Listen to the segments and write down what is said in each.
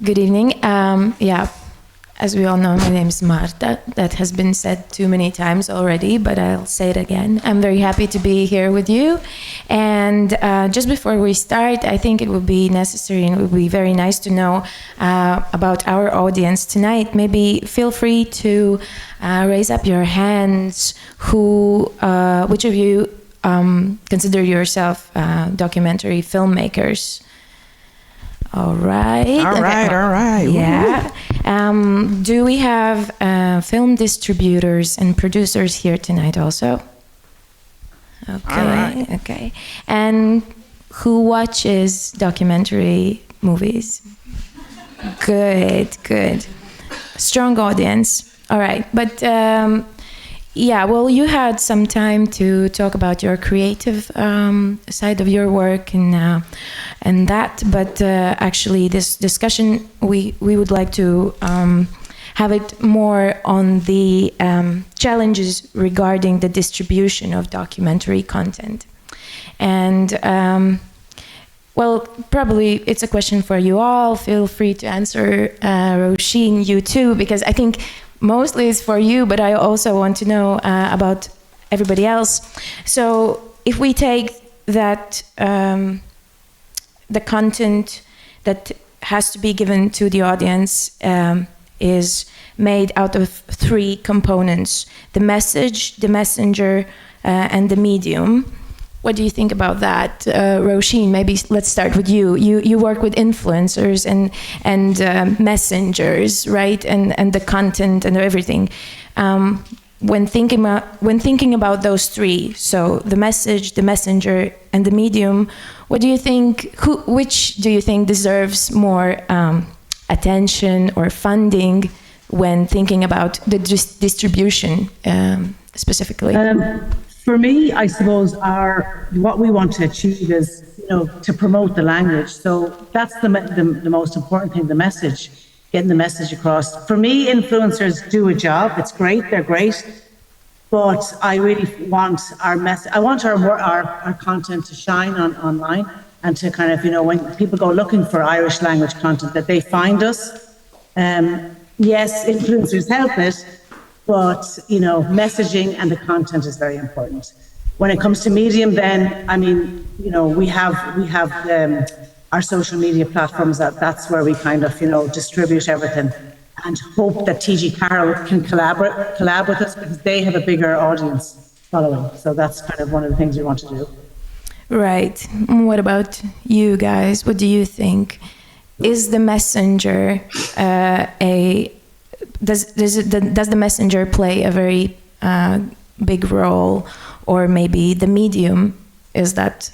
Good evening. As we all know, my name is Marta. That has been said too many times already, but I'll say it again. I'm very happy to be here with you. And just before we start, I think it would be necessary and it would be very nice to know about our audience tonight. Maybe feel free to raise up your hands. Which of you consider yourself documentary filmmakers? All right. All right. Yeah. Do we have film distributors and producers here tonight also? Okay. All right. Okay. And who watches documentary movies? Good. Strong audience. All right. But you had some time to talk about your creative side of your work and that. But actually, this discussion we would like to have it more on the challenges regarding the distribution of documentary content. And probably it's a question for you all. Feel free to answer, Roisin, you too, because I think mostly it's for you, but I also want to know about everybody else. So if we take that the content that has to be given to the audience is made out of three components: the message, the messenger, and the medium. What do you think about that? Roisin, maybe let's start with you. You work with influencers and messengers, right? And the content and everything. When thinking about those three, so the message, the messenger, and the medium, what do you think? Which do you think deserves more attention or funding when thinking about the distribution specifically? For me, I suppose what we want to achieve is, to promote the language. So that's the most important thing, the message, getting the message across. For me, influencers do a job. It's great. They're great. But I really want our message. I want our content to shine online and to kind of, when people go looking for Irish language content, that they find us. Yes, influencers help it. But, messaging and the content is very important. When it comes to medium, then, we have our social media platforms. That's where we kind of, distribute everything and hope that TG Carroll can collab with us because they have a bigger audience following. So that's kind of one of the things we want to do. Right. What about you guys? What do you think? Is the messenger Does the messenger play a very big role, or maybe the medium, is that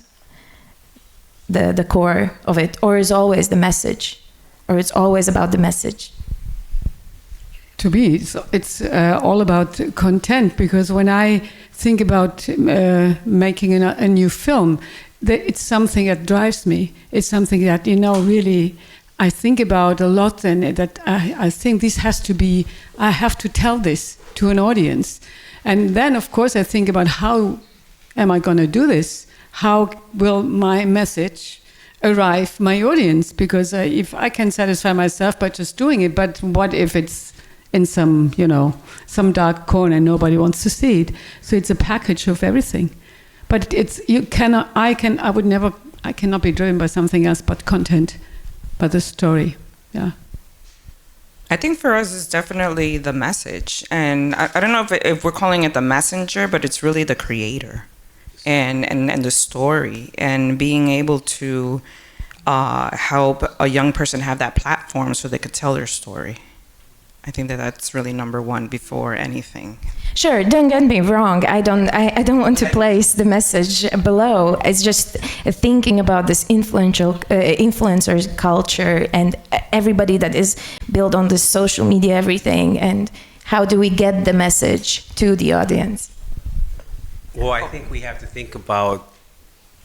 the core of it, or is always the message, or it's always about the message? To me, it's all about content, because when I think about making a new film, it's something that drives me. It's something that, really I think about a lot, and that I think this has to be, I have to tell this to an audience. And then, of course, I think about how am I going to do this? How will my message arrive my audience? Because if I can satisfy myself by just doing it, but what if it's in some dark corner and nobody wants to see it? So it's a package of everything. But I cannot be driven by something else but content. But the story, yeah. I think for us it's definitely the message, and I don't know if we're calling it the messenger, but it's really the creator, and the story, and being able to help a young person have that platform so they could tell their story. I think that's really number one before anything. Sure, don't get me wrong. I don't want to place the message below. It's just thinking about this influencer culture and everybody that is built on this social media, everything, and how do we get the message to the audience? Well, I think we have to think about,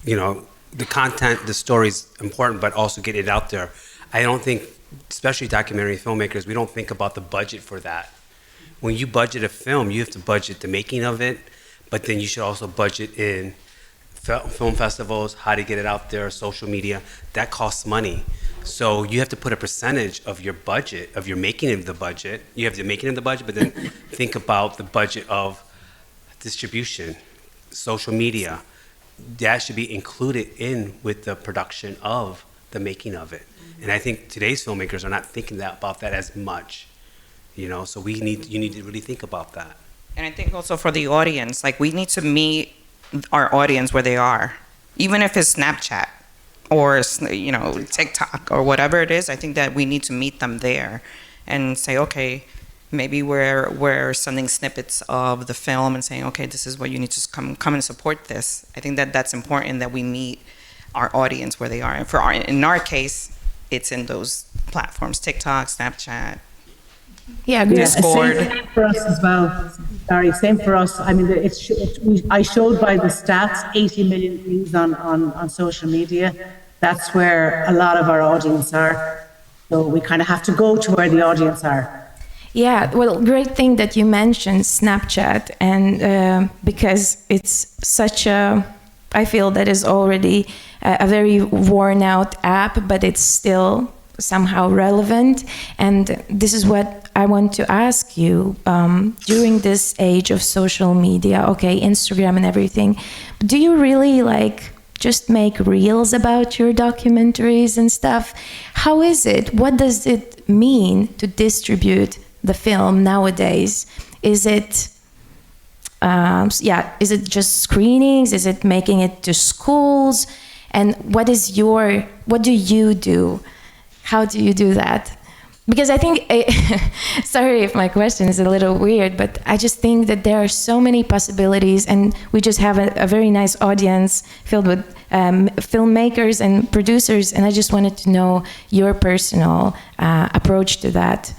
the content, the story is important, but also get it out there. I don't think, especially documentary filmmakers, we don't think about the budget for that. When you budget a film, you have to budget the making of it, but then you should also budget in film festivals, how to get it out there, social media. That costs money. So you have to put a percentage of your budget, of your making of the budget. You have the making of the budget, but then think about the budget of distribution, social media. That should be included in with the production of the making of it. And I think today's filmmakers are not thinking about that as much. So you need to really think about that. And I think also for the audience, like we need to meet our audience where they are, even if it's Snapchat or TikTok or whatever it is. I think that we need to meet them there and say, okay, maybe we're sending snippets of the film and saying, okay, this is what you need to come and support this. I think that that's important, that we meet our audience where they are. And in our case, it's in those platforms, TikTok, Snapchat. Yeah, good. Discord. Same for us as well. Sorry, same for us. I mean, I showed by the stats 80 million views on social media. That's where a lot of our audience are. So we kind of have to go to where the audience are. Yeah, well, great thing that you mentioned Snapchat, and because it's such I feel that is already a very worn out app, but it's still somehow relevant. And this is what I want to ask you. During this age of social media, okay, Instagram and everything, do you really just make reels about your documentaries and stuff? How is it? What does it mean to distribute the film nowadays? Is it is it just screenings? Is it making it to schools? And what do you do? How do you do that? Because I think, sorry if my question is a little weird, but I just think that there are so many possibilities, and we just have a very nice audience filled with filmmakers and producers, and I just wanted to know your personal approach to that.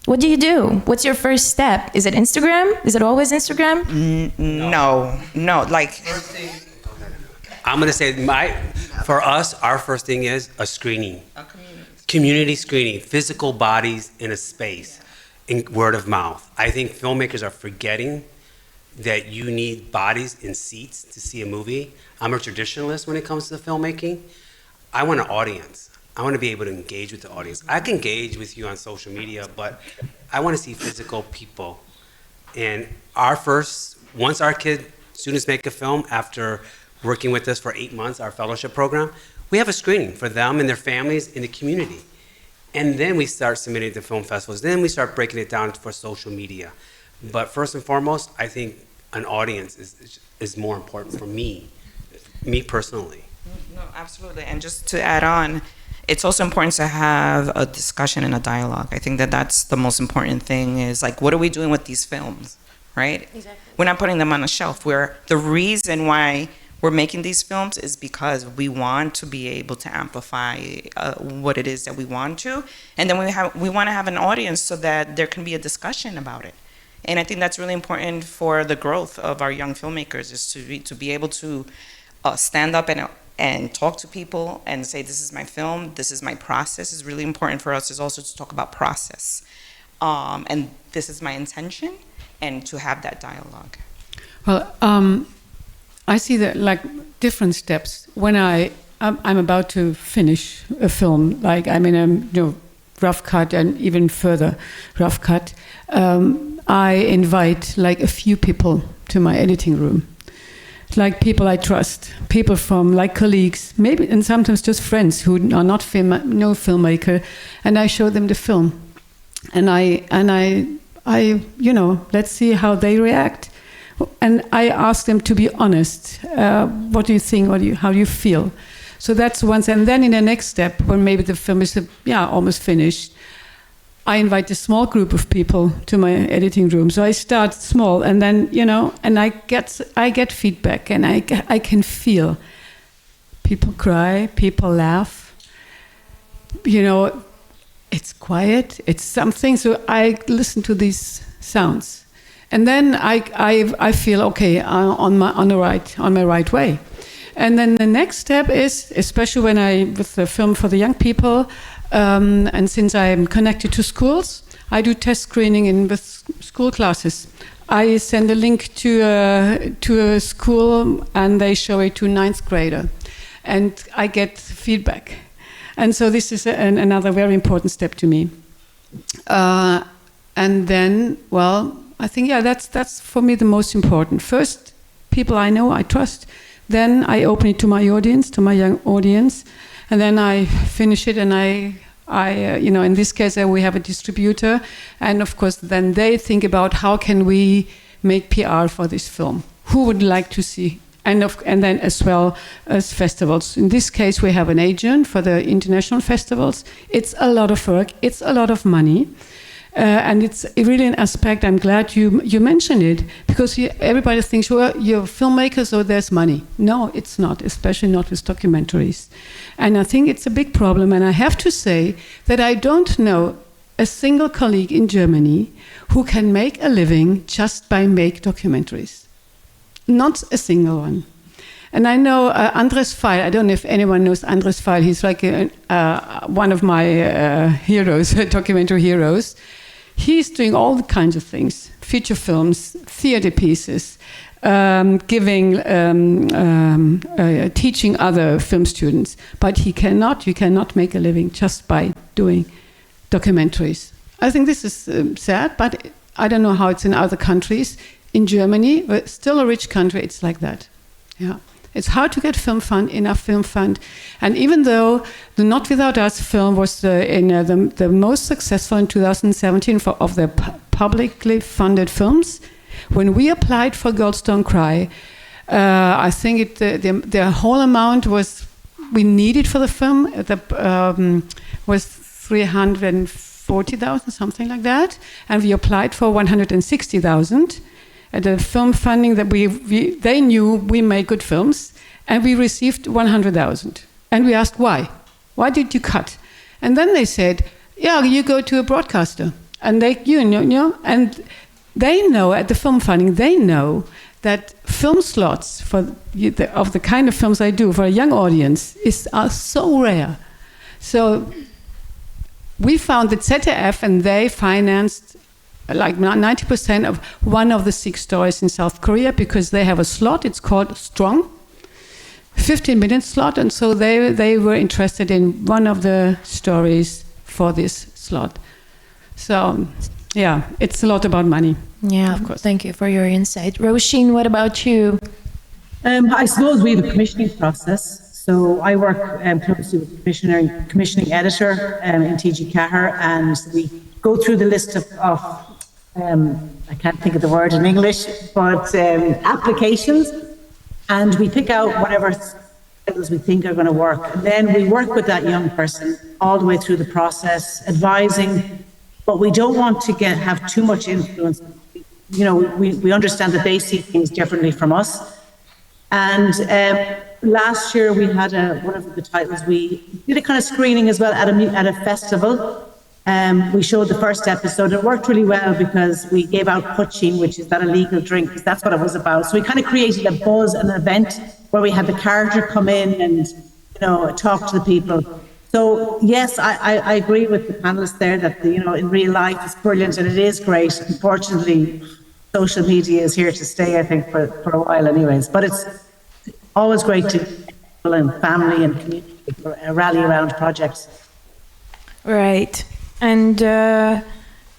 What do you do? What's your first step? Is it Instagram? Is it always Instagram? No. I'm going to say for us, our first thing is a screening. Community screening, physical bodies in a space, in word of mouth. I think filmmakers are forgetting that you need bodies in seats to see a movie. I'm a traditionalist when it comes to filmmaking. I want an audience. I want to be able to engage with the audience. I can engage with you on social media, but I want to see physical people. And once our students make a film after working with us for 8 months, our fellowship program, we have a screening for them and their families in the community. And then we start submitting to film festivals. Then we start breaking it down for social media. But first and foremost, I think an audience is more important for me personally. No, absolutely. And just to add on, it's also important to have a discussion and a dialogue. I think that that's the most important thing, is what are we doing with these films, right? Exactly. We're not putting them on a shelf. The reason why we're making these films is because we want to be able to amplify what it is that we want to, and then we want to have an audience so that there can be a discussion about it. And I think that's really important for the growth of our young filmmakers, is to be able to stand up and talk to people and say, this is my film, this is my process. Is really important for us is also to talk about process, and this is my intention, and to have that dialogue. Well, I see that different steps. When I'm about to finish a film, I'm in a rough cut and even further rough cut, I invite a few people to my editing room, people I trust, people from colleagues, maybe, and sometimes just friends who are not no filmmaker, and I show them the film, and I let's see how they react. And I ask them to be honest. What do you think? How do you feel? So that's once. And then in the next step, when maybe the film is almost finished, I invite a small group of people to my editing room. So I start small, and then and I get feedback, and I can feel people cry, people laugh. It's quiet. It's something. So I listen to these sounds. And then I feel okay, on my right way. And then the next step is, especially with the film for the young people, and since I'm connected to schools, I do test screening with school classes. I send a link to a school, and they show it to 9th grader, and I get feedback. And so this is another very important step to me. And then, well, I think, yeah, that's for me the most important. First, people I know, I trust. Then I open it to my audience, to my young audience. And then I finish it, and I in this case, we have a distributor. And of course, then they think about how can we make PR for this film? Who would like to see? And then as well as festivals. In this case, we have an agent for the international festivals. It's a lot of work. It's a lot of money. And it's really an aspect, I'm glad you mentioned it, because everybody thinks, well, you're filmmakers, so there's money. No, it's not, especially not with documentaries. And I think it's a big problem, and I have to say that I don't know a single colleague in Germany who can make a living just by make documentaries. Not a single one. And I know Andres Feil, I don't know if anyone knows Andres Feil, he's like one of my heroes, documentary heroes. He's doing all kinds of things, feature films, theater pieces, teaching other film students. But you cannot make a living just by doing documentaries. I think this is sad, but I don't know how it's in other countries. In Germany, but still a rich country, it's like that. Yeah. It's hard to get enough film fund. And even though the Not Without Us film was the most successful in 2017 of the publicly funded films, when we applied for Goldstone Cry, I think the whole amount we needed for the film was 340,000, something like that. And we applied for 160,000. The film funding that they knew we made good films, and we received 100,000. And we asked why? Why did you cut? And then they said, yeah, you go to a broadcaster, and and they know at the film funding, they know that film slots of the kind of films I do for a young audience are so rare. So we found that ZDF, and they financed like 90% of one of the 6 stories in South Korea, because they have a slot, it's called Strong, 15-minute slot, and so they were interested in one of the stories for this slot. So, yeah, it's a lot about money. Yeah, of course. Thank you for your insight. Roisin, what about you? I suppose we have a commissioning process. So I work closely with the commissioning editor in TG Cahir, and we go through the list of I can't think of the word in English, but applications, and we pick out whatever titles we think are going to work. And then we work with that young person all the way through the process, advising, but we don't want to have too much influence. You know, we understand that they see things differently from us. And last year we had one of the titles, we did a kind of screening as well at a festival. We showed the first episode. It worked really well because we gave out puching, which is that illegal drink, because that's what it was about. So we kind of created a buzz and an event where we had the character come in and, talk to the people. So yes, I agree with the panelists there that, in real life it's brilliant and it is great. Unfortunately, social media is here to stay, I think, for a while anyways. But it's always great to people and family and community rally around projects. Right. And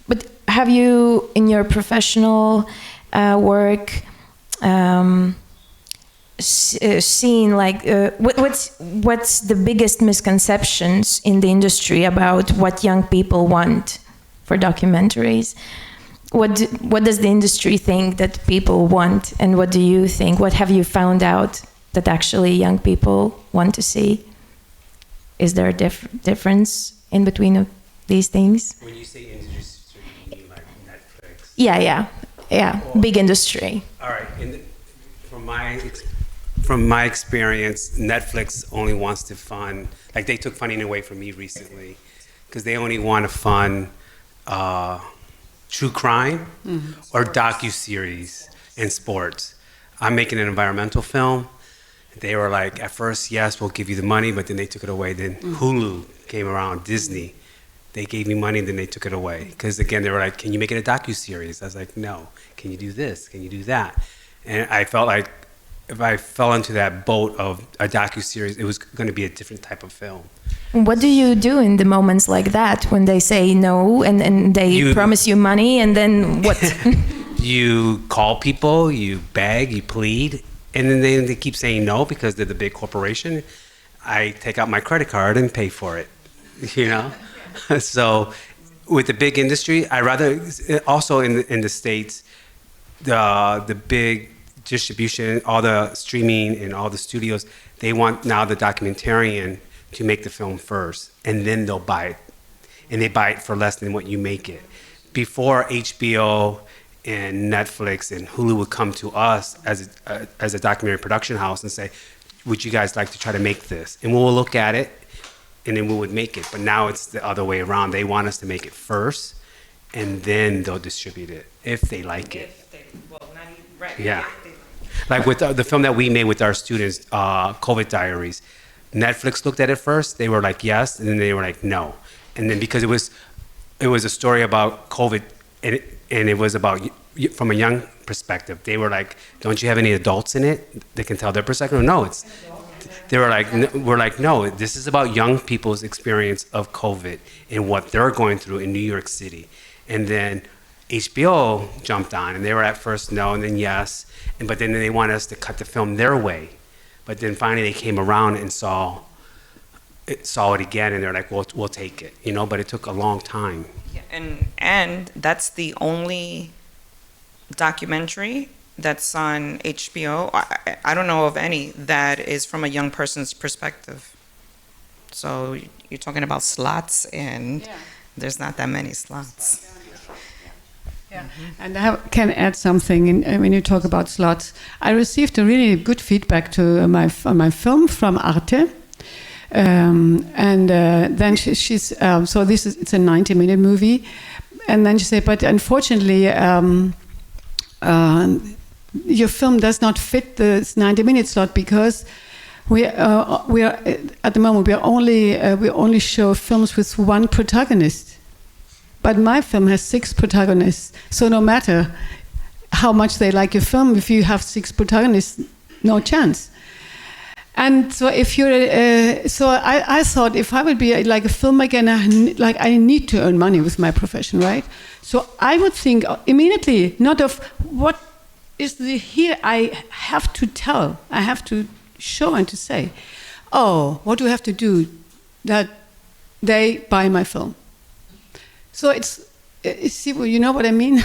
but have you, in your professional work, seen like what's the biggest misconceptions in the industry about what young people want for documentaries? What does the industry think that people want, and what do you think? What have you found out that actually young people want to see? Is there a difference in between these things? When you say industry, you mean like Netflix? Yeah. Well, big industry. All right. From my experience, Netflix only wants to fund, like they took funding away from me recently, because they only want to fund true crime or docuseries and sports. I'm making an environmental film. They were like, at first, yes, we'll give you the money, but then they took it away. Then Hulu came around, Disney. They gave me money, and then they took it away. Because again, they were like, can you make it a docuseries? I was like, no. Can you do this? Can you do that? And I felt like if I fell into that boat of a docuseries, it was going to be a different type of film. What do you do in the moments like that when they say no and they promise you money and then what? You call people, you beg, you plead, and then they keep saying no because they're the big corporation. I take out my credit card and pay for it, you know? So with the big industry, I rather, also in the States, the big distribution, all the streaming and all the studios, they want now the documentarian to make the film first, and then they'll buy it. And they buy it for less than what you make it. Before HBO and Netflix and Hulu would come to us as a documentary production house and say, would you guys like to try to make this? And we'll look at it, and then we would make it. But now it's the other way around. They want us to make it first, and then they'll distribute it, if they like it. Yeah. Like with the film that we made with our students, COVID Diaries, Netflix looked at it first. They were like, yes, and then they were like, no. And then because it was a story about COVID, and it was about, from a young perspective, they were like, don't you have any adults in it that can tell their perspective? No, they were like, we're like, no, this is about young people's experience of COVID and what they're going through in New York City. And then HBO jumped on, and they were at first no, and then yes, but then they wanted us to cut the film their way. But then finally they came around and saw it again, and they're like, we'll take it, you know. But it took a long time. Yeah, and that's the only documentary that's on HBO. I don't know of any that is from a young person's perspective. So you're talking about slots, and there's not that many slots. Yeah. And I can add something when you talk about slots. I received a really good feedback to my film from Arte. Then she's so it's a 90-minute movie, and then she said, but unfortunately your film does not fit this 90-minute slot because we are at the moment we only show films with one protagonist. But my film has 6 protagonists, so no matter how much they like your film, if you have 6 protagonists, no chance. And so if you're, I thought if I would be like a filmmaker, and I need to earn money with my profession, right? So I would think immediately, not of what is here I have to tell, I have to show and to say, oh, what do I have to do that they buy my film? So you know what I mean?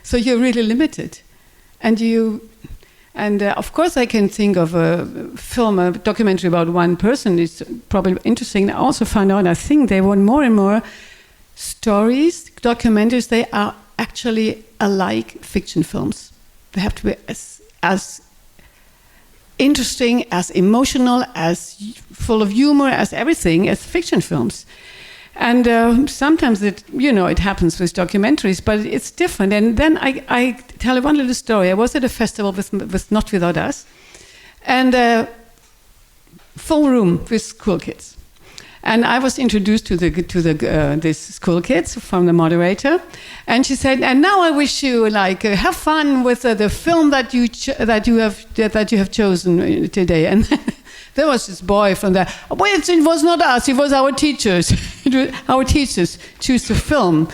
So you're really limited. And of course I can think of a documentary about one person. It's probably interesting. I also found out, I think they want more and more stories, documentaries, they are actually alike fiction films. They have to be as interesting, as emotional, as full of humor, as everything, as fiction films. And sometimes it happens with documentaries, but it's different. And then I tell one little story. I was at a festival with Not Without Us, and full room with school kids. And I was introduced to these school kids from the moderator, and she said, "And now I wish you have fun with the film that you have chosen today." And there was this boy from there. Well, it was not us; it was our teachers. Our teachers choose the film.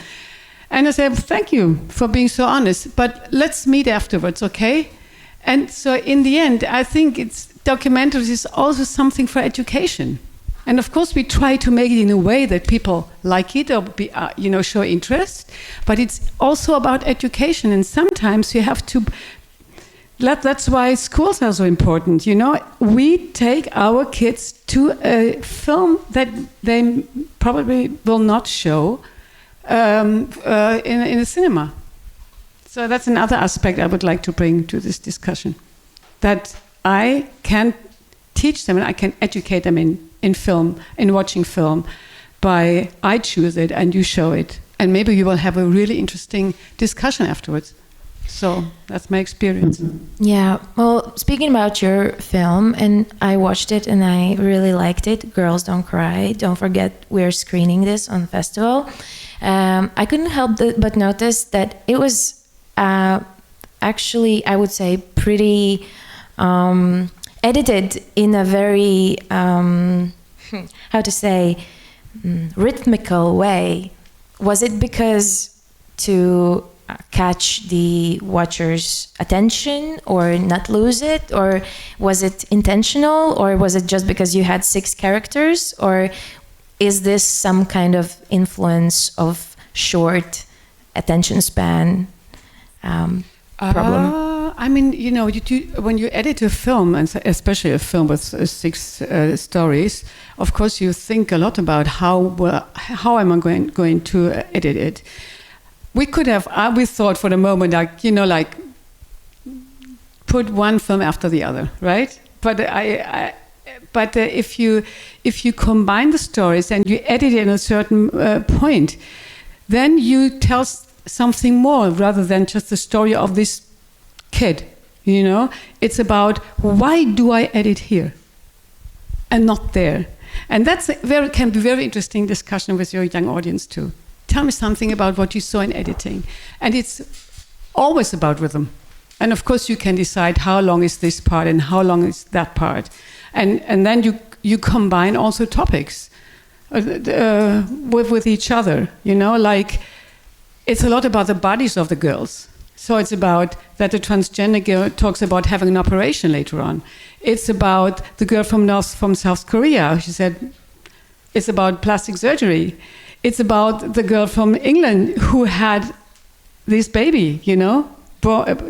And I said, "Thank you for being so honest, but let's meet afterwards, okay?" And so in the end, I think documentaries is also something for education. And of course, we try to make it in a way that people like it or show interest. But it's also about education, and sometimes you have to. That's why schools are so important. We take our kids to a film that they probably will not show in a cinema. So that's another aspect I would like to bring to this discussion. That I can teach them and I can educate them in film, in watching film, by I choose it and you show it. And maybe you will have a really interesting discussion afterwards. So that's my experience. Yeah, well, speaking about your film, and I watched it and I really liked it, Girls Don't Cry. Don't forget we're screening this on festival. I couldn't help but notice that it was actually, I would say, pretty edited in a very, how to say, rhythmical way. Was it because to catch the watcher's attention or not lose it, or was it intentional, or was it just because you had 6 characters, or is this some kind of influence of short attention span problem? I mean, you know, when you edit a film, and especially a film with 6 stories, of course you think a lot about how am I going to edit it. We could have, we thought for the moment, like, you know, like put one film after the other, right? But if you combine the stories and you edit it in a certain point, then you tell something more rather than just the story of this kid. You know, it's about why do I edit here and not there, and that's can be very interesting discussion with your young audience too. Tell me something about what you saw in editing. And it's always about rhythm. And of course you can decide how long is this part and how long is that part. And then you combine also topics with each other. You know, like it's a lot about the bodies of the girls. So it's about that the transgender girl talks about having an operation later on. It's about the girl from South Korea. She said it's about plastic surgery. It's about the girl from England who had this baby, you know,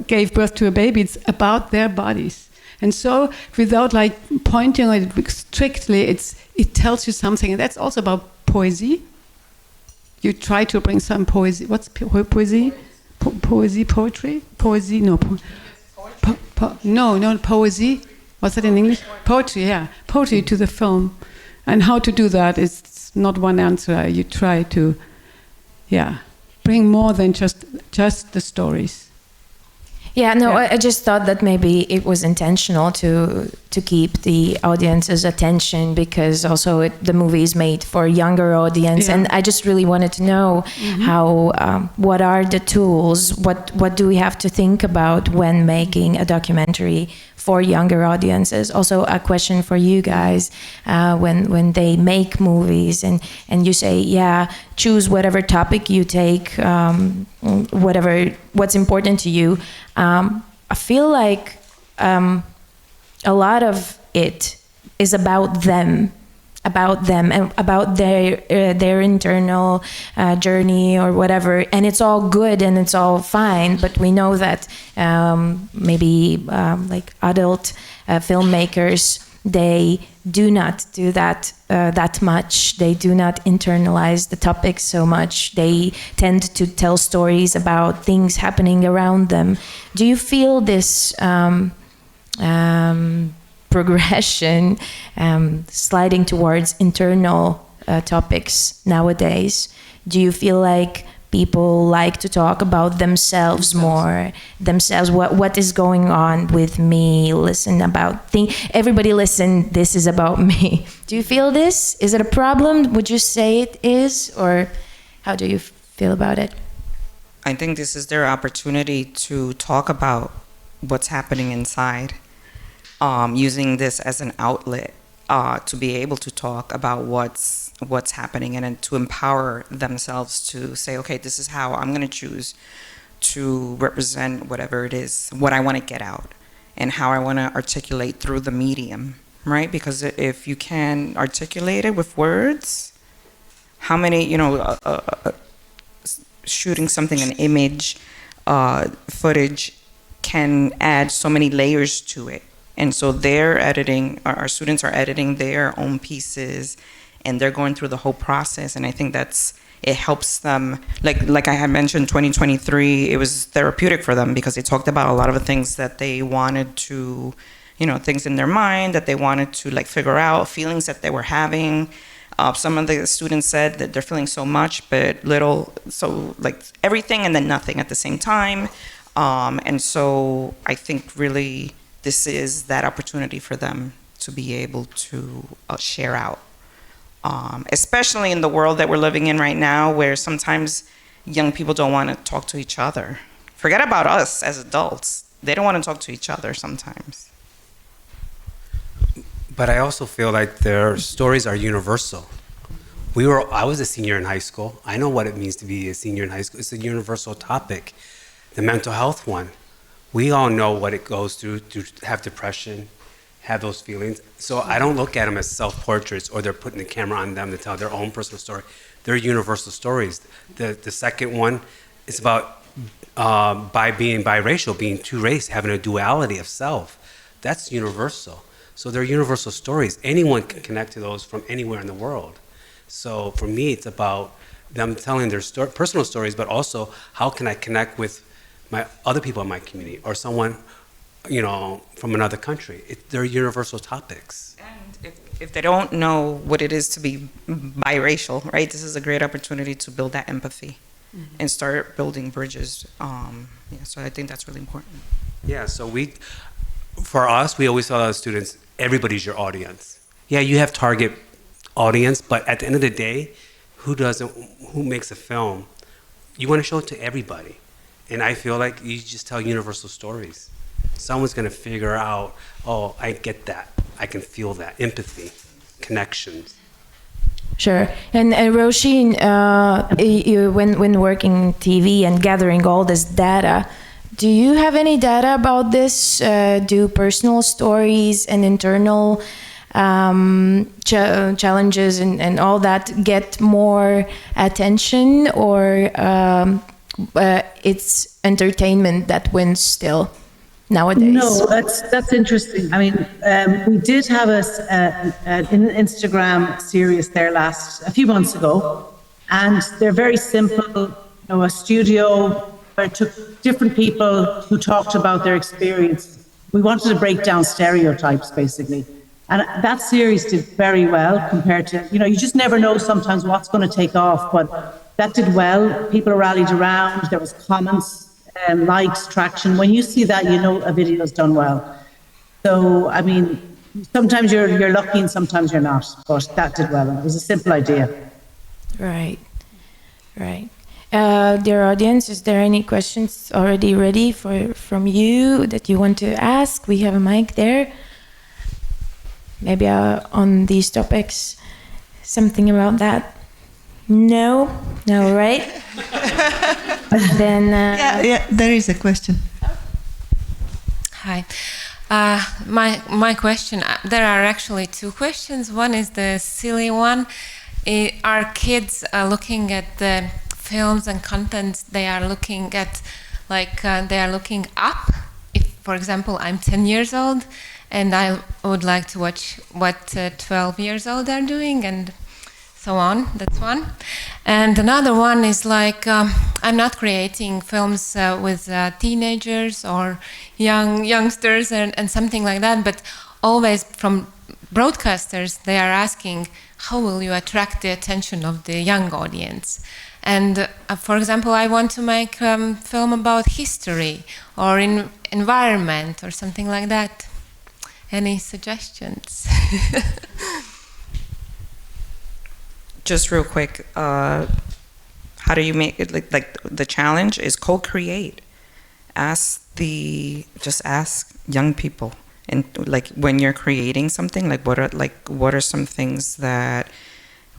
gave birth to a baby. It's about their bodies. And so without like pointing at it strictly, it tells you something. And that's also about poesy. You try to bring some poesy. What's poesy? Poetry? Poesy? No. No, poesy. What's that in English? Poetry, yeah. Poetry to the film. And how to do that is not one answer. You try to, bring more than just the stories. Yeah, no, I just thought that maybe it was intentional to keep the audience's attention, because also the movie is made for a younger audience, and I just really wanted to know how what are the tools, what do we have to think about when making a documentary for younger audiences. Also a question for you guys, when they make movies and you say, choose whatever topic you take, what's important to you. I feel like a lot of it is about them and about their internal journey or whatever, and it's all good and it's all fine, but we know that maybe like adult filmmakers, they do not do that that much. They do not internalize the topics so much. They tend to tell stories about things happening around them. Do you feel this progression, sliding towards internal topics nowadays? Do you feel like people like to talk about themselves more, what is going on with me, everybody listen, this is about me. Do you feel this? Is it a problem? Would you say it is? Or how do you feel about it? I think this is their opportunity to talk about what's happening inside, using this as an outlet to be able to talk about what's happening, and to empower themselves to say, okay, this is how I'm going to choose to represent whatever it is, what I want to get out, and how I want to articulate through the medium, right? Because if you can articulate it with words, how many, shooting something, an image, footage can add so many layers to it. And so they're editing, our students are editing their own pieces, and they're going through the whole process. And I think it helps them, like I had mentioned, 2023, it was therapeutic for them, because they talked about a lot of the things that they wanted to, things in their mind that they wanted to figure out, feelings that they were having. Some of the students said that they're feeling so much, but little, so everything and then nothing at the same time. And so I think really this is that opportunity for them to be able to share out. Especially in the world that we're living in right now, where sometimes young people don't want to talk to each other. Forget about us as adults. They don't want to talk to each other sometimes. But I also feel like their stories are universal. I was a senior in high school. I know what it means to be a senior in high school. It's a universal topic. The mental health one. We all know what it goes through to have depression, have those feelings. So I don't look at them as self-portraits or they're putting the camera on them to tell their own personal story. They're universal stories. The second one is about by being biracial, being two-race, having a duality of self. That's universal. So they're universal stories. Anyone can connect to those from anywhere in the world. So for me, it's about them telling their personal stories, but also how can I connect with my other people in my community or someone, from another country. They're universal topics. And if they don't know what it is to be biracial, right, this is a great opportunity to build that empathy and start building bridges. So I think that's really important. Yeah, so for us, we always tell our students, everybody's your audience. Yeah, you have target audience, but at the end of the day, who makes a film? You want to show it to everybody. And I feel like you just tell universal stories. Someone's going to figure out, oh, I get that. I can feel that. Empathy, connections. Sure. And Roisin, when working TV and gathering all this data, do you have any data about this? Do personal stories and internal challenges and all that get more attention, or it's entertainment that wins still nowadays? No, that's interesting. I mean, we did have an Instagram series there a few months ago, and they're very simple. A studio where it took different people who talked about their experience. We wanted to break down stereotypes, basically. And that series did very well compared to, you just never know sometimes what's going to take off, but that did well. People rallied around, there was comments, likes, traction. When you see that, a video's done well. So, I mean, sometimes you're lucky and sometimes you're not, but that did well. It was a simple idea. Right. Dear audience, is there any questions already ready from you that you want to ask? We have a mic there. Maybe on these topics, something about that? No, right? Then yeah, there is a question. Hi. My question, there are actually two questions. One is the silly one. Are kids looking at the films and contents they are looking at, they are looking up? If, for example, I'm 10 years old and I would like to watch what 12 years old are doing and so on. That's one. And another one is I'm not creating films with teenagers or youngsters and something like that, but always from broadcasters, they are asking, how will you attract the attention of the young audience? And for example, I want to make a film about history or environment or something like that. Any suggestions? Just real quick, how do you make it like the challenge is co-create. Just ask young people, and when you're creating something, what are some things that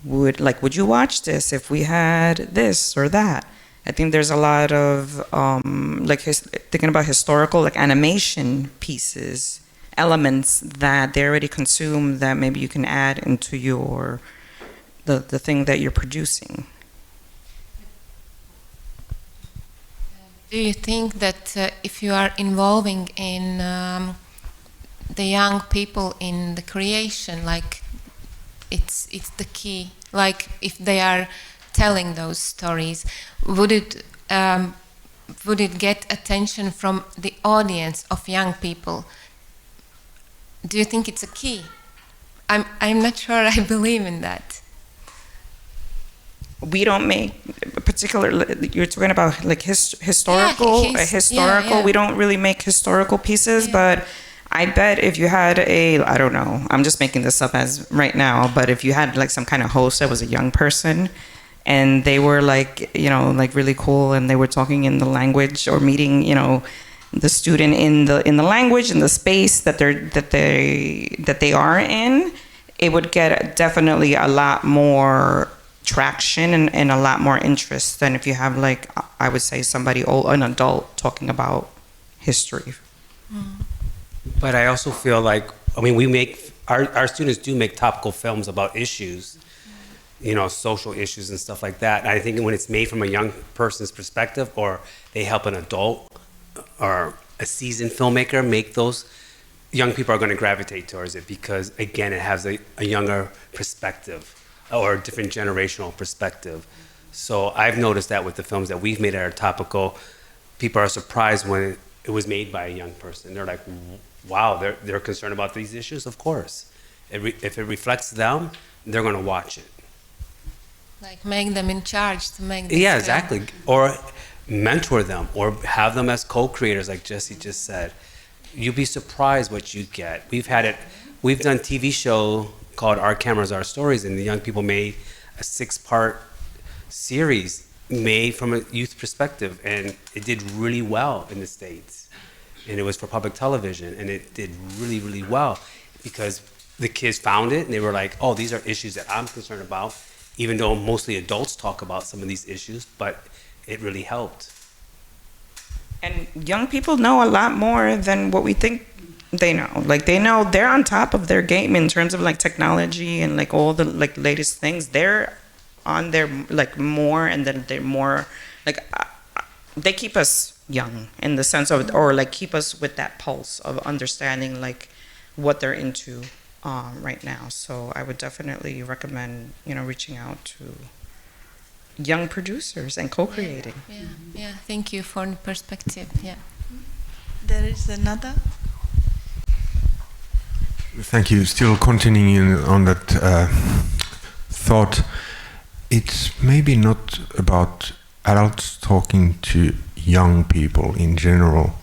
would you watch this if we had this or that? I think there's a lot of thinking about historical animation pieces, elements that they already consume that maybe you can add into your the thing that you're producing. Do you think that if you are involving in the young people in the creation, it's the key? If they are telling those stories, would it get attention from the audience of young people? Do you think it's a key? I'm not sure I believe in that. We don't make you're talking about historical. Yeah. We don't really make historical pieces, but I bet if you had I don't know, I'm just making this up as right now, but if you had some kind of host that was a young person and they were really cool and they were talking in the language or meeting, the student in the language, in the space that they are in, it would get definitely a lot more traction and a lot more interest than if you have, like, I would say somebody old, an adult talking about history. But I also feel like, I mean, we make, our students do make topical films about issues, you know, social issues and stuff like that. And I think when it's made from a young person's perspective, or they help an adult or a seasoned filmmaker make those, young people are going to gravitate towards it because, again, it has a younger perspective or a different generational perspective. So I've noticed that with the films that we've made that are topical, people are surprised when it was made by a young person. They're like, wow, they're concerned about these issues? Of course. If it reflects them, they're going to watch it. Like make them in charge to make this Yeah, film. exactly. Or mentor them, or have them as co-creators, like Jesse just said. You'll be surprised what you get. We've done TV show called Our Cameras, Our Stories, and the young people made a 6-part series made from a youth perspective, and it did really well in the States. And it was for public television, and it did really, really well because the kids found it and they were like, oh, these are issues that I'm concerned about, even though mostly adults talk about some of these issues, but it really helped. And young people know a lot more than what we think they know. Like, they know, they're on top of their game in terms of like technology and like all the like latest things. They're on their like more, and then they're more like they keep us young in the sense of, or like keep us with that pulse of understanding like what they're into right now. So I would definitely recommend, you know, reaching out to young producers and co-creating. Yeah. Thank you for the perspective. Yeah. There is another. Thank you. Still continuing on that thought, it's maybe not about adults talking to young people in general.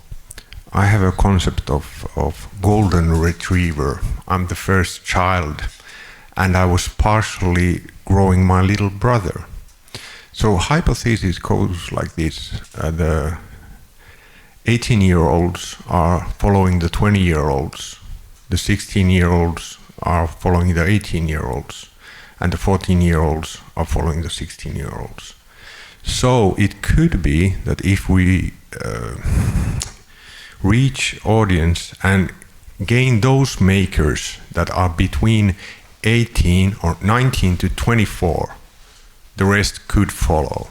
I have a concept of golden retriever. I'm the first child, and I was partially growing my little brother. So hypothesis goes like this. The 18-year-olds are following the 20-year-olds. The 16-year-olds are following the 18-year-olds. And the 14-year-olds are following the 16-year-olds. So it could be that if we reach audience and gain those makers that are between 18 or 19 to 24, the rest could follow.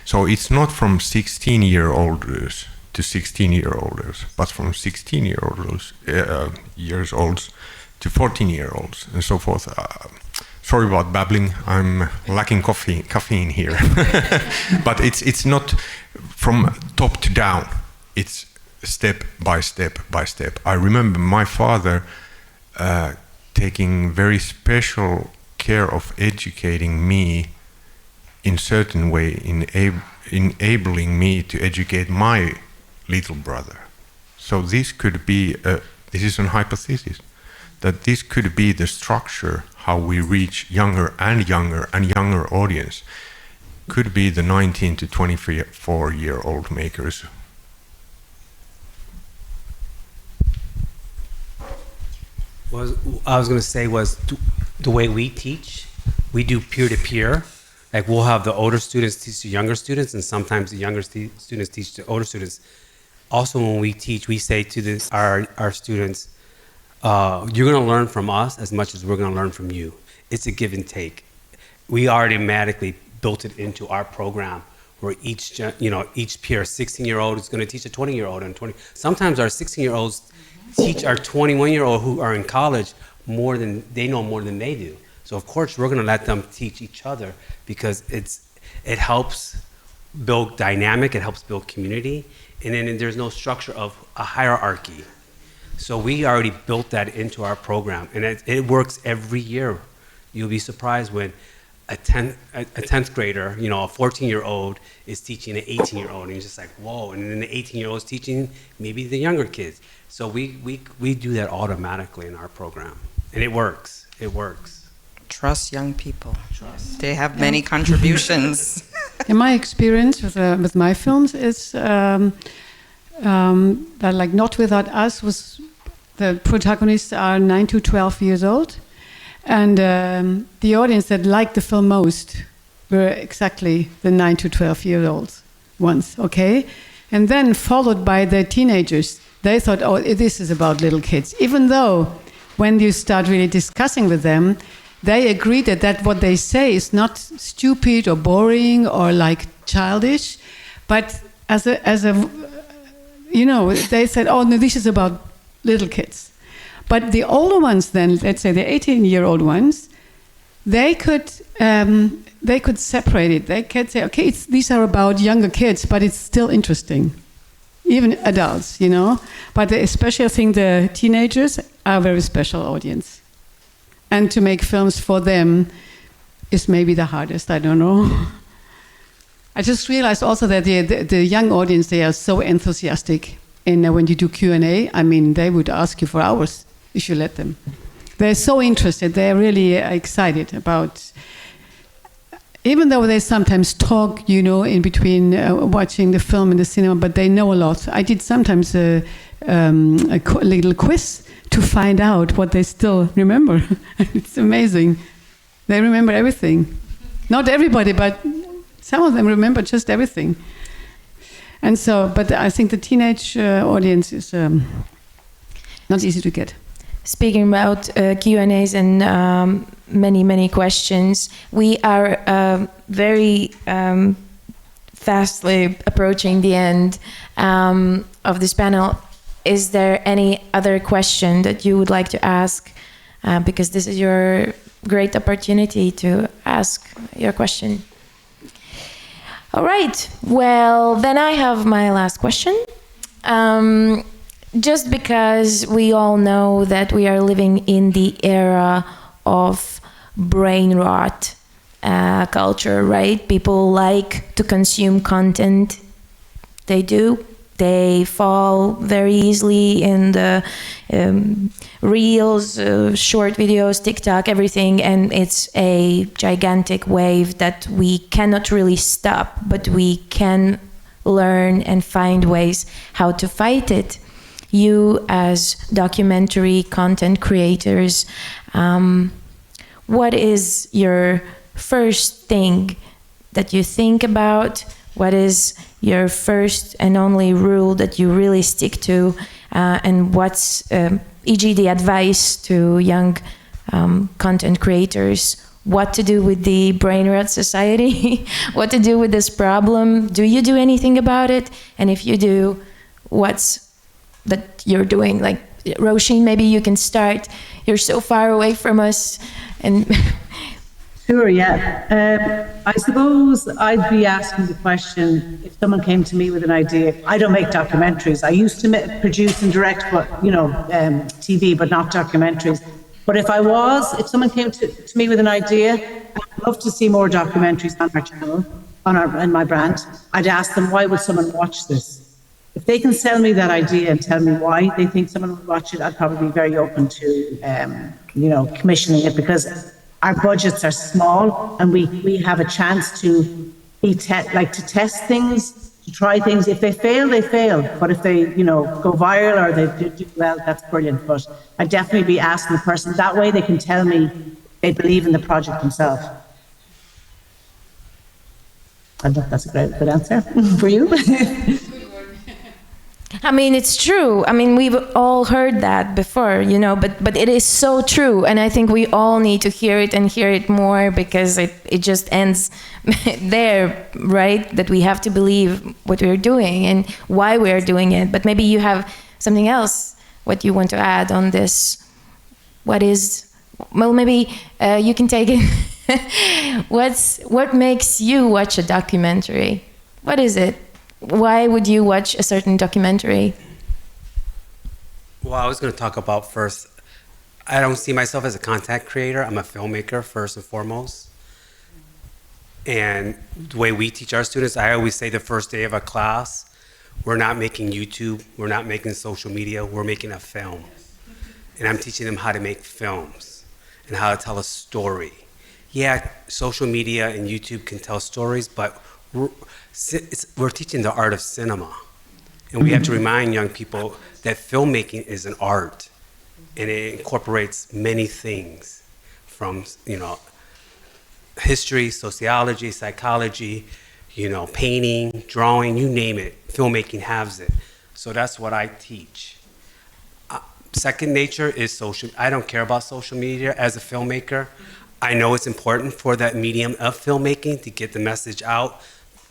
So it's not from 16-year-olds to 16-year-olds, but from 16-year-olds years olds to 14-year-olds and so forth. Sorry about babbling. I'm lacking caffeine here. But it's not from top to down. It's step by step by step. I remember my father taking very special care of educating me in certain way, enabling me to educate my little brother. So this could be, this is an hypothesis, that this could be the structure how we reach younger and younger audience. Could be the 19 to 24-year-old makers. I was going to say was the way we teach, we do peer-to-peer. Like we'll have the older students teach the younger students, and sometimes the younger students teach the older students. Also, when we teach, we say to our students, you're going to learn from us as much as we're going to learn from you. It's a give and take. We automatically built it into our program where each peer, 16-year-old is going to teach a 20-year-old, and sometimes our 16-year-olds teach our 21-year-old who are in college more than they do. So of course we're going to let them teach each other because it helps build dynamic, it helps build community, and then there's no structure of a hierarchy. So we already built that into our program, and it works every year. You'll be surprised when a 10th grader, a 14-year-old is teaching an 18-year-old, and you're just like, whoa, and then the 18-year-old is teaching maybe the younger kids. So we do that automatically in our program, and it works. It works. Trust young people. Trust. They have many contributions. In my experience with my films is that like Not Without Us was, the protagonists are 9 to 12 years old. And the audience that liked the film most were exactly the 9 to 12 year olds ones, okay? And then followed by the teenagers. They thought, oh, this is about little kids. Even though when you start really discussing with them, they agree that what they say is not stupid or boring or like childish, but as a you know, they said, oh no, this is about little kids. But the older ones then, let's say the 18-year-old ones, they could separate it. They could say, okay, these are about younger kids, but it's still interesting. Even adults, you know. But especially I think the teenagers are a very special audience. And to make films for them is maybe the hardest, I don't know. I just realized also that the young audience, they are so enthusiastic. And when you do Q&A, I mean, they would ask you for hours if you let them. They're so interested. They're really excited about, even though they sometimes talk, you know, in between watching the film in the cinema, but they know a lot. I did sometimes a little quiz to find out what they still remember. It's amazing. They remember everything. Not everybody, but some of them remember just everything. And so, but I think the teenage audience is not easy to get. Speaking about Q&As and many questions, we are very fastly approaching the end of this panel. Is there any other question that you would like to ask? Because this is your great opportunity to ask your question. All right, well, then I have my last question. Just because we all know that we are living in the era of brain rot culture, right? People like to consume content. They do. They fall very easily in the reels, short videos, TikTok, everything, and it's a gigantic wave that we cannot really stop, but we can learn and find ways how to fight it. You as documentary content creators, what is your first thing that you think about? What is your first and only rule that you really stick to? And what's, e.g. the advice to young content creators? What to do with the brain rot society? What to do with this problem? Do you do anything about it? And if you do, what's that you're doing? Like, Roisin, maybe you can start. You're so far away from us. And Sure, yeah. I suppose I'd be asking the question, if someone came to me with an idea. I don't make documentaries. I used to produce and direct, but TV, but not documentaries. But if someone came to me with an idea, I'd love to see more documentaries on our channel, on my brand. I'd ask them, why would someone watch this? If they can sell me that idea and tell me why they think someone would watch it, I'd probably be very open to, commissioning it, because our budgets are small and we have a chance to to test things, to try things. If they fail, they fail. But if they, go viral or they do well, that's brilliant. But I'd definitely be asking the person. That way they can tell me they believe in the project themselves. I think that's a good answer for you. I mean, it's true. I mean, we've all heard that before, but it is so true. And I think we all need to hear it and hear it more, because it just ends there, right? That we have to believe what we're doing and why we're doing it. But maybe you have something else, what you want to add on this. Maybe you can take it. What makes you watch a documentary? What is it? Why would you watch a certain documentary? Well, I was going to talk about first, I don't see myself as a content creator. I'm a filmmaker first and foremost. And the way we teach our students, I always say the first day of a class, we're not making YouTube, we're not making social media, we're making a film. And I'm teaching them how to make films and how to tell a story. Yeah, social media and YouTube can tell stories, but we're teaching the art of cinema. And we have to remind young people that filmmaking is an art, and it incorporates many things from, history, sociology, psychology, painting, drawing, you name it. Filmmaking has it. So that's what I teach. Second nature is social. I don't care about social media as a filmmaker. I know it's important for that medium of filmmaking to get the message out.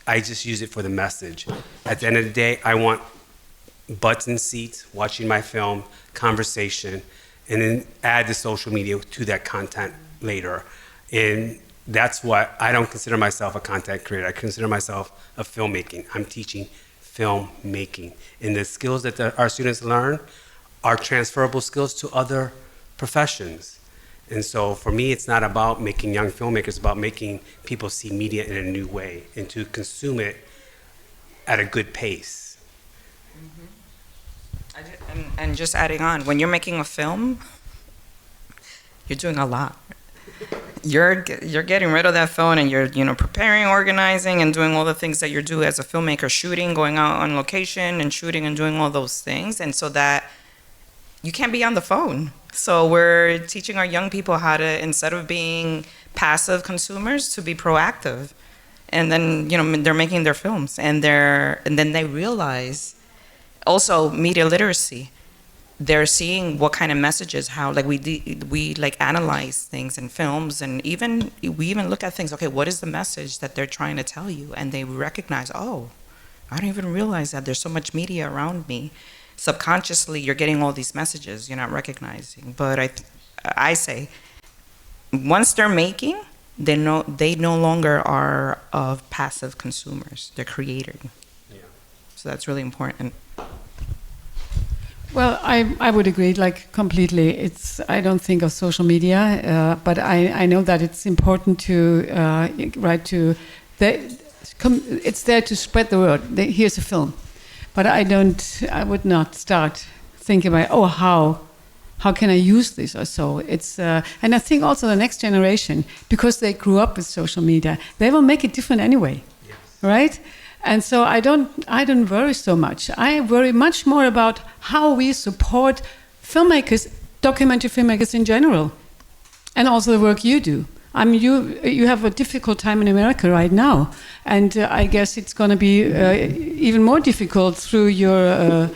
I just use it for the message. At the end of the day, I want butts in seats, watching my film, conversation, and then add the social media to that content later. And that's what, I don't consider myself a content creator. I consider myself a filmmaking. I'm teaching filmmaking. And the skills that our students learn are transferable skills to other professions. And so for me, it's not about making young filmmakers, it's about making people see media in a new way and to consume it at a good pace. And just adding on, when you're making a film, you're doing a lot. You're getting rid of that phone, and you're preparing, organizing, and doing all the things that you do as a filmmaker, shooting, going out on location and shooting and doing all those things, and so that you can't be on the phone. So we're teaching our young people how to, instead of being passive consumers, to be proactive. And then they're making their films, and then they realize also media literacy. They're seeing what kind of messages, how we analyze things in films, and we even look at things. Okay, what is the message that they're trying to tell you? And they recognize, oh, I don't even realize that there's so much media around me. Subconsciously, you're getting all these messages you're not recognizing. But I say, once they're making, they no longer are of passive consumers. They're creating. Yeah. So that's really important. Well, I would agree, completely. I don't think of social media, but I know that it's important to it's there to spread the word. Here's a film, but I would not start thinking about how can I use this or so. And I think also the next generation, because they grew up with social media, they will make it different anyway, yes. Right? And so I don't worry so much. I worry much more about how we support filmmakers, documentary filmmakers in general, and also the work you do. You have a difficult time in America right now, and I guess it's going to be even more difficult through your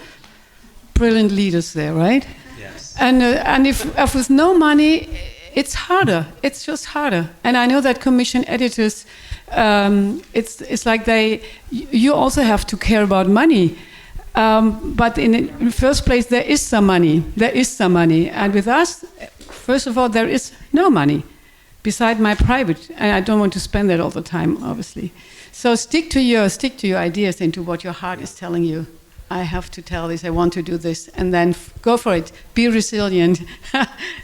brilliant leaders there, right? Yes. And if with no money, it's harder. It's just harder. And I know that commission editors. It's like you also have to care about money, but in the first place there is some money, and with us, first of all, there is no money beside my private, and I don't want to spend that all the time, obviously. So stick to your ideas and to what your heart is telling you. I have to tell this, I want to do this, and then go for it. Be resilient.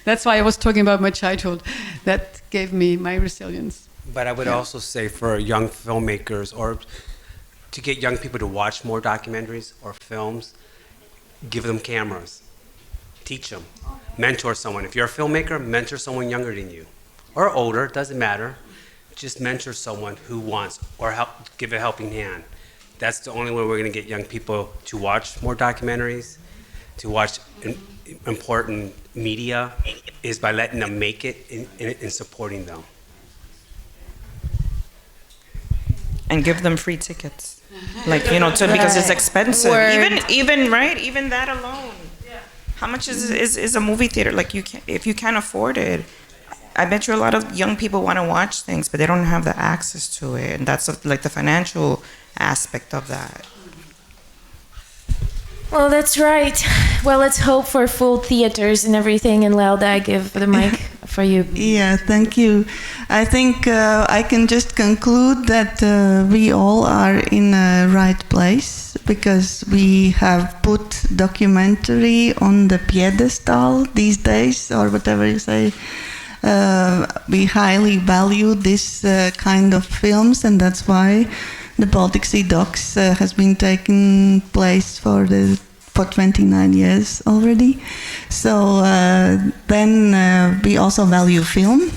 That's why I was talking about my childhood. That gave me my resilience. But I would also say for young filmmakers, or to get young people to watch more documentaries or films, give them cameras, teach them, mentor someone. If you're a filmmaker, mentor someone younger than you, or older, doesn't matter. Just mentor someone who wants, or give a helping hand. That's the only way we're going to get young people to watch more documentaries, to watch important media, is by letting them make it and supporting them. And give them free tickets, because it's expensive. Even that alone. Yeah. How much is a movie theater? If you can't afford it, I bet you a lot of young people want to watch things, but they don't have the access to it, and that's the financial aspect of that. Well, that's right. Well, let's hope for full theaters and everything. And Lelda, I give the mic for you. Yeah, thank you. I think I can just conclude that we all are in a right place because we have put documentary on the pedestal these days, or whatever you say. We highly value this kind of films, and that's why the Baltic Sea Docs has been taking place for 29 years already. So then we also value film.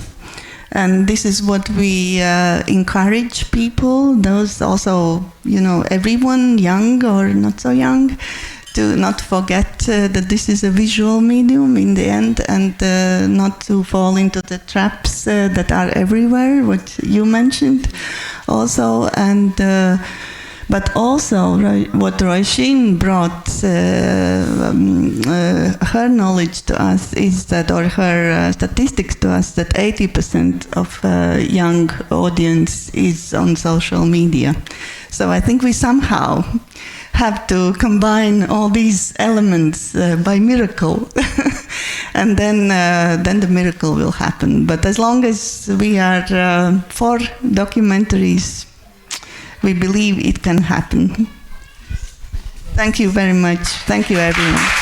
And this is what we encourage people, those also, everyone, young or not so young, to not forget that this is a visual medium in the end, and not to fall into the traps that are everywhere, what you mentioned also. And but also what Roisin brought, her knowledge to us is that, or her statistics to us, that 80% of young audience is on social media. So I think we somehow have to combine all these elements by miracle, and then the miracle will happen. But as long as we are for documentaries, we believe it can happen. Thank you very much. Thank you, everyone.